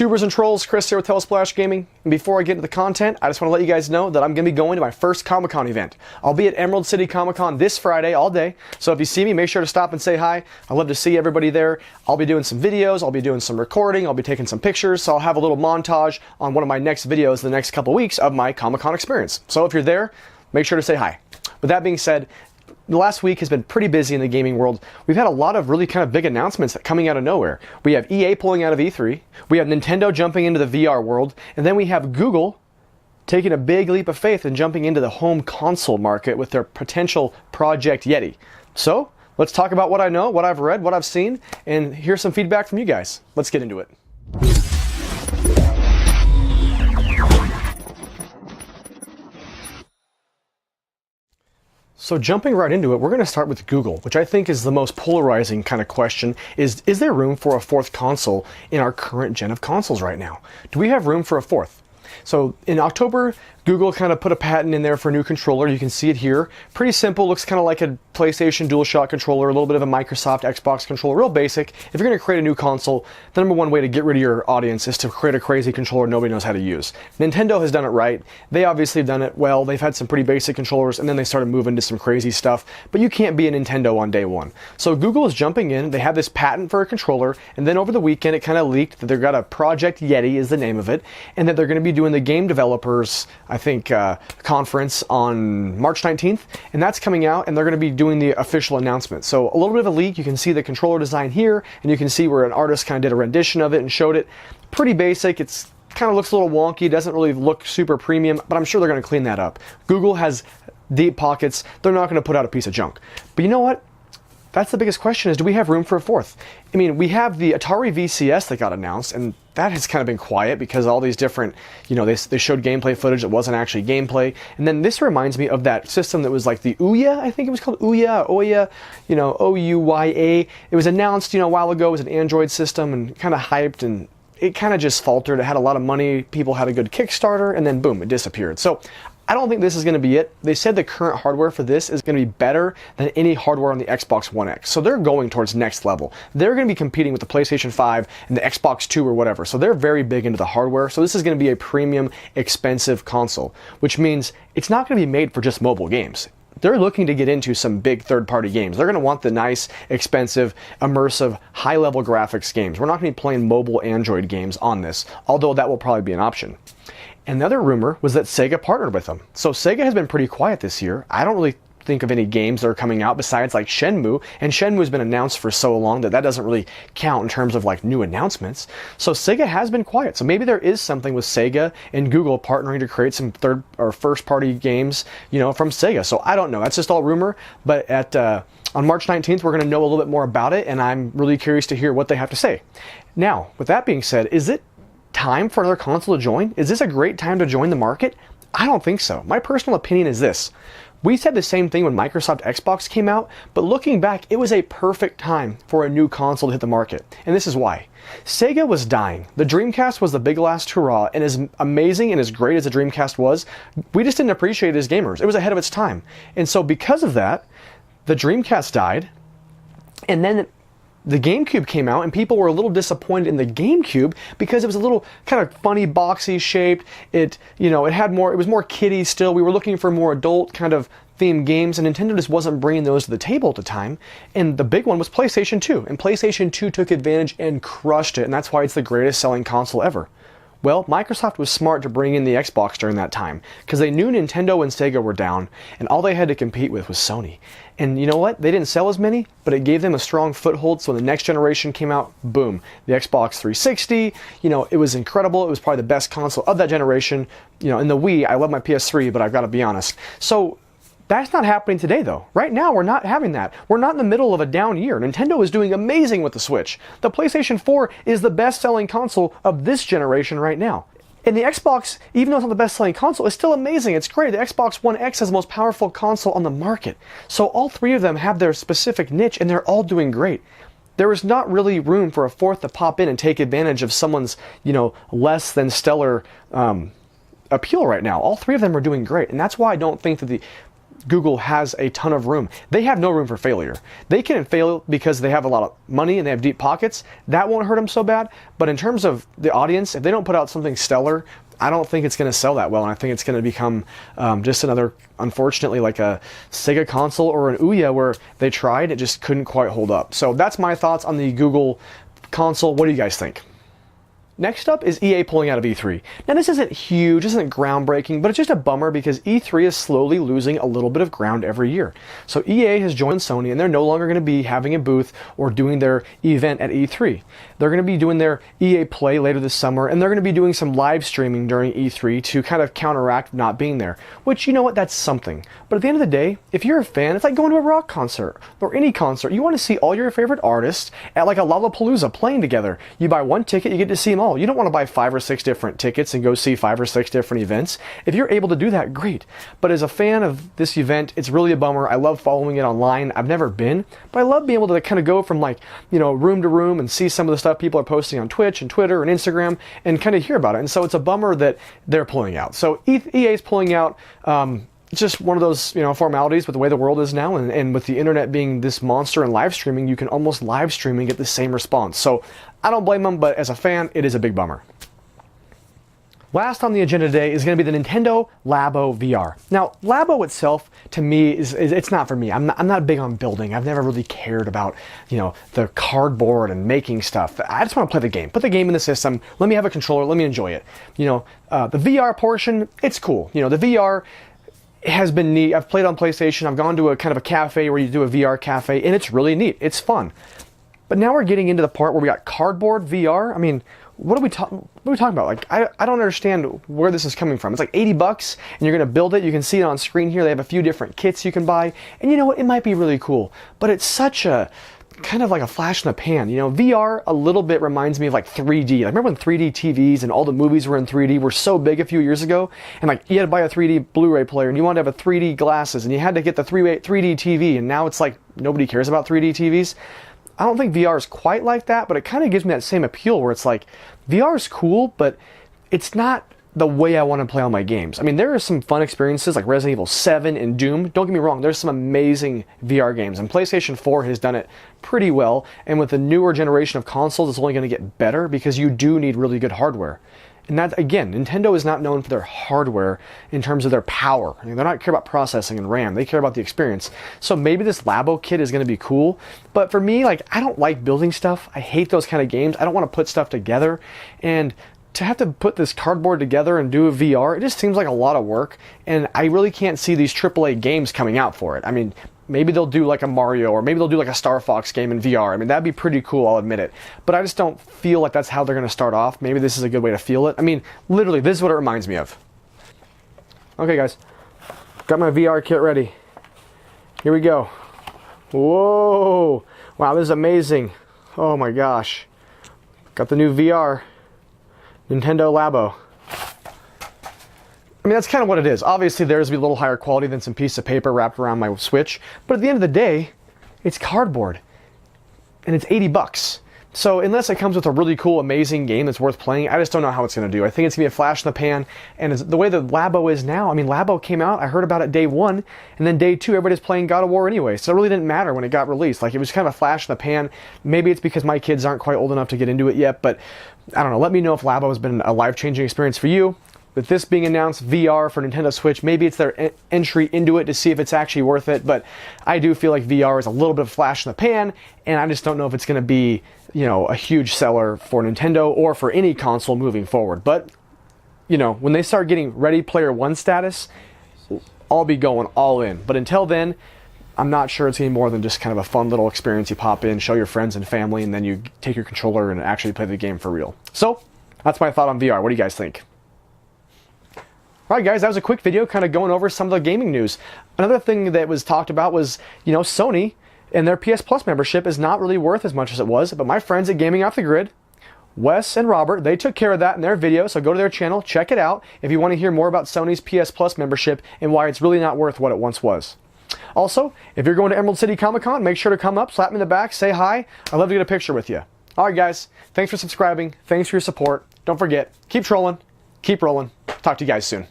Tubers and trolls, Chris here with Telesplash Gaming. And before I get into the content, I just want to let you guys know that I'm going to be going to my first Comic-Con event. I'll be at Emerald City Comic-Con this Friday all day. So if you see me, make sure to stop and say hi. I'd love to see everybody there. I'll be doing some videos, I'll be doing some recording, I'll be taking some pictures. So I'll have a little montage on one of my next videos the next couple weeks of my Comic-Con experience. So if you're there, make sure to say hi. With that being said, the last week has been pretty busy in the gaming world. We've had a lot of really kind of big announcements coming out of nowhere. We have EA pulling out of E3, we have Nintendo jumping into the VR world, and then we have Google taking a big leap of faith and jumping into the home console market with their potential Project Yeti. So, let's talk about what I know, what I've read, what I've seen, and here's some feedback from you guys. Let's get into it. So jumping right into it, we're going to start with Google, which I think is the most polarizing kind of question. Is there room for a fourth console in our current gen of consoles right now? Do we have room for a fourth? So in October, Google kind of put a patent in there for a new controller. You can see it here. Pretty simple, looks kind of like a PlayStation DualShock controller, a little bit of a Microsoft Xbox controller, real basic. If you're going to create a new console, the number one way to get rid of your audience is to create a crazy controller nobody knows how to use. Nintendo has done it right. They obviously have done it well. They've had some pretty basic controllers, and then they started moving to some crazy stuff, but you can't be a Nintendo on day one. So Google is jumping in. They have this patent for a controller, and then over the weekend, it kind of leaked that they've got a Project Yeti is the name of it, and that they're going to be doing the game developers, I think, conference on March 19th, and that's coming out, and they're going to be doing the official announcement. So a little bit of a leak. You can see the controller design here, and you can see where an artist kind of did a rendition of it and showed it. Pretty basic. It's kind of looks a little wonky. Doesn't really look super premium, but I'm sure they're going to clean that up. Google has deep pockets. They're not going to put out a piece of junk. But you know what? That's the biggest question, is do we have room for a fourth? I mean, we have the Atari VCS that got announced, and that has kind of been quiet because all these different, you know, they showed gameplay footage that wasn't actually gameplay. And then this reminds me of that system that was like the Ouya, I think it was called Ouya, you know, O-U-Y-A. It was announced, you know, a while ago. It was an Android system and kind of hyped, and it kind of just faltered. It had a lot of money, people had a good Kickstarter, and then boom, it disappeared. So I don't think this is going to be it. They said the current hardware for this is going to be better than any hardware on the Xbox One X. So they're going towards next level. They're going to be competing with the PlayStation 5 and the Xbox 2 or whatever. So they're very big into the hardware. So this is going to be a premium, expensive console, which means it's not going to be made for just mobile games. They're looking to get into some big third-party games. They're going to want the nice, expensive, immersive, high-level graphics games. We're not going to be playing mobile Android games on this, although that will probably be an option. Another rumor was that SEGA partnered with them. So SEGA has been pretty quiet this year. I don't really think of any games that are coming out besides like Shenmue, and Shenmue's been announced for so long that doesn't really count in terms of like new announcements. So SEGA has been quiet. So maybe there is something with SEGA and Google partnering to create some third or first party games, you know, from SEGA. So I don't know. That's just all rumor. But on March 19th, we're going to know a little bit more about it, and I'm really curious to hear what they have to say. Now, with that being said, is it time for another console to join? Is this a great time to join the market? I don't think so. My personal opinion is this. We said the same thing when Microsoft Xbox came out, but looking back, it was a perfect time for a new console to hit the market. And this is why. SEGA was dying. The Dreamcast was the big last hurrah, and as amazing and as great as the Dreamcast was, we just didn't appreciate it as gamers. It was ahead of its time. And so because of that, the Dreamcast died, and then the GameCube came out, and people were a little disappointed in the GameCube because it was a little kind of funny, boxy shaped. It was more kiddie still. We were looking for more adult kind of themed games, and Nintendo just wasn't bringing those to the table at the time. And the big one was PlayStation 2, and PlayStation 2 took advantage and crushed it, and that's why it's the greatest selling console ever. Well, Microsoft was smart to bring in the Xbox during that time, because they knew Nintendo and Sega were down, and all they had to compete with was Sony. And you know what? They didn't sell as many, but it gave them a strong foothold, so when the next generation came out, boom. The Xbox 360, you know, it was incredible. It was probably the best console of that generation. You know, and the Wii, I love my PS3, but I've got to be honest. So that's not happening today, though. Right now, we're not having that. We're not in the middle of a down year. Nintendo is doing amazing with the Switch. The PlayStation 4 is the best-selling console of this generation right now. And the Xbox, even though it's not the best-selling console, is still amazing. It's great. The Xbox One X is the most powerful console on the market. So all three of them have their specific niche, and they're all doing great. There is not really room for a fourth to pop in and take advantage of someone's, you know, less than stellar appeal right now. All three of them are doing great, and that's why I don't think that Google has a ton of room. They have no room for failure. They can fail because they have a lot of money and they have deep pockets. That won't hurt them so bad. But in terms of the audience, if they don't put out something stellar, I don't think it's going to sell that well, and I think it's going to become just another, unfortunately, like a SEGA console or an Ouya where they tried, it just couldn't quite hold up. So that's my thoughts on the Google console. What do you guys think? Next up is EA pulling out of E3. Now this isn't huge, this isn't groundbreaking, but it's just a bummer because E3 is slowly losing a little bit of ground every year. So EA has joined Sony and they're no longer going to be having a booth or doing their event at E3. They're going to be doing their EA Play later this summer, and they're going to be doing some live streaming during E3 to kind of counteract not being there. Which, you know what, that's something. But at the end of the day, if you're a fan, it's like going to a rock concert or any concert. You want to see all your favorite artists at like a Lollapalooza playing together. You buy one ticket, you get to see them all. You don't want to buy 5 or 6 different tickets and go see 5 or 6 different events. If you're able to do that, great. But as a fan of this event, it's really a bummer. I love following it online. I've never been, but I love being able to kind of go from like, you know, room to room and see some of the stuff people are posting on Twitch and Twitter and Instagram and kind of hear about it. And so it's a bummer that they're pulling out. So EA is pulling out. It's just one of those, you know, formalities with the way the world is now, and with the internet being this monster and live streaming, you can almost live stream and get the same response. So I don't blame them, but as a fan, it is a big bummer. Last on the agenda today is going to be the Nintendo Labo VR. Now, Labo itself, to me, it's not for me. I'm not big on building. I've never really cared about, you know, the cardboard and making stuff. I just want to play the game. Put the game in the system. Let me have a controller. Let me enjoy it. You know, the VR portion, it's cool. You know, the VR has been neat. I've played on PlayStation. I've gone to a kind of a cafe where you do a VR cafe, and it's really neat. It's fun. But now we're getting into the part where we got cardboard VR. I mean, what are we talking about? Like, I don't understand where this is coming from. It's like 80 bucks, and you're going to build it. You can see it on screen here. They have a few different kits you can buy. And you know what? It might be really cool. But it's such a kind of like a flash in the pan. You know, VR a little bit reminds me of like 3D. Like, remember when 3D TVs and all the movies were in 3D were so big a few years ago? And like, you had to buy a 3D Blu-ray player, and you wanted to have a 3D glasses, and you had to get the 3D TV, and now it's like nobody cares about 3D TVs. I don't think VR is quite like that, but it kind of gives me that same appeal where it's like, VR is cool, but it's not the way I want to play all my games. I mean, there are some fun experiences like Resident Evil 7 and Doom. Don't get me wrong, there's some amazing VR games, and PlayStation 4 has done it pretty well, and with the newer generation of consoles, it's only going to get better because you do need really good hardware. And that, again, Nintendo is not known for their hardware in terms of their power. I mean, they're not care about processing and RAM. They care about the experience. So maybe this Labo kit is going to be cool. But for me, like, I don't like building stuff. I hate those kind of games. I don't want to put stuff together. And to have to put this cardboard together and do a VR, it just seems like a lot of work. And I really can't see these AAA games coming out for it. I mean, maybe they'll do like a Mario, or maybe they'll do like a Star Fox game in VR. I mean, that'd be pretty cool, I'll admit it. But I just don't feel like that's how they're going to start off. Maybe this is a good way to feel it. I mean, literally, this is what it reminds me of. Okay, guys. Got my VR kit ready. Here we go. Whoa. Wow, this is amazing. Oh my gosh. Got the new VR. Nintendo Labo. I mean, that's kind of what it is. Obviously, theirs will be a little higher quality than some piece of paper wrapped around my Switch. But at the end of the day, it's cardboard. And it's 80 bucks. So unless it comes with a really cool, amazing game that's worth playing, I just don't know how it's going to do. I think it's going to be a flash in the pan. And the way the Labo is now, I mean, Labo came out, I heard about it day 1, and then day 2, everybody's playing God of War anyway. So it really didn't matter when it got released. Like, it was kind of a flash in the pan. Maybe it's because my kids aren't quite old enough to get into it yet, but I don't know. Let me know if Labo has been a life-changing experience for you. With this being announced, VR for Nintendo Switch, maybe it's their entry into it to see if it's actually worth it, but I do feel like VR is a little bit of flash in the pan, and I just don't know if it's going to be, you know, a huge seller for Nintendo or for any console moving forward. But, you know, when they start getting Ready Player One status, I'll be going all in. But until then, I'm not sure it's any more than just kind of a fun little experience. You pop in, show your friends and family, and then you take your controller and actually play the game for real. So, that's my thought on VR. What do you guys think? Alright guys, that was a quick video kind of going over some of the gaming news. Another thing that was talked about was, you know, Sony and their PS Plus membership is not really worth as much as it was, but my friends at Gaming Off the Grid, Wes and Robert, they took care of that in their video, so go to their channel, check it out if you want to hear more about Sony's PS Plus membership and why it's really not worth what it once was. Also, if you're going to Emerald City Comic Con, make sure to come up, slap me in the back, say hi. I'd love to get a picture with you. Alright guys, thanks for subscribing, thanks for your support. Don't forget, keep trolling, keep rolling. Talk to you guys soon.